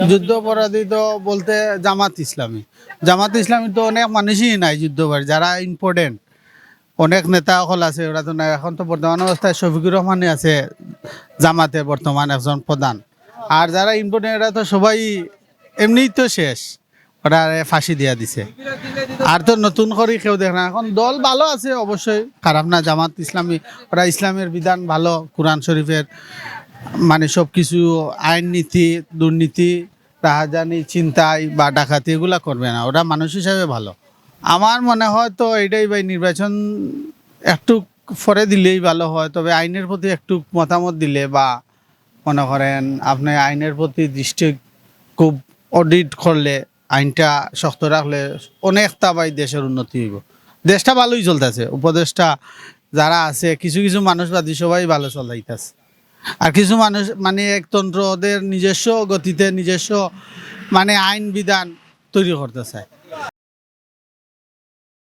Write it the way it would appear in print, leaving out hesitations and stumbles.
যুদ্ধাপরাধী তো বলতে জামাত ইসলামী তো অনেক মানুষই নাই যুদ্ধবাড়ি যারা ইম্পর্টেন্ট অনেক নেতা সকল আছে ওরা তো নাই। এখন তো বর্তমান অবস্থায় শফিকুর রহমানই আছে জামাতে বর্তমান একজন প্রধান। আর যারা ইম্পর্টেন্ট এরা তো সবাই এমনিই তো শেষ, ওরা ফাঁসি দিয়া দিছে। আর তো নতুন করে কেউ দেখ না। এখন দল ভালো আছে অবশ্যই, খারাপ না। জামাত ইসলামী ওরা ইসলামের বিধান ভালো, কোরআন শরীফের মানে সব কিছু আইন নীতি দুর্নীতি রাহাজানি চিন্তাই বা ডাকাতি এগুলা করবে না, ওরা মানুষ হিসাবে ভালো। আমার মনে হয় তো এটাই ভাই, নির্বাচন একটু পরে দিলেই ভালো হয়, তবে আইনের প্রতি একটু মতামত দিলে বা মনে করেন আপনি আইনের প্রতি দৃষ্টি খুব অডিট করলে, আইনটা শক্ত রাখলে অনেকটা ভাই দেশের উন্নতি হইব। দেশটা ভালোই চলতেছে, উপদেশটা যারা আছে কিছু কিছু মানুষবাদী সবাই ভালো চলাইতেছে। আর কিছু মানুষ মানে একতন্ত্র ওদের নিজস্ব গতিতে নিজস্ব মানে আইন বিধান তৈরি করতে চায়।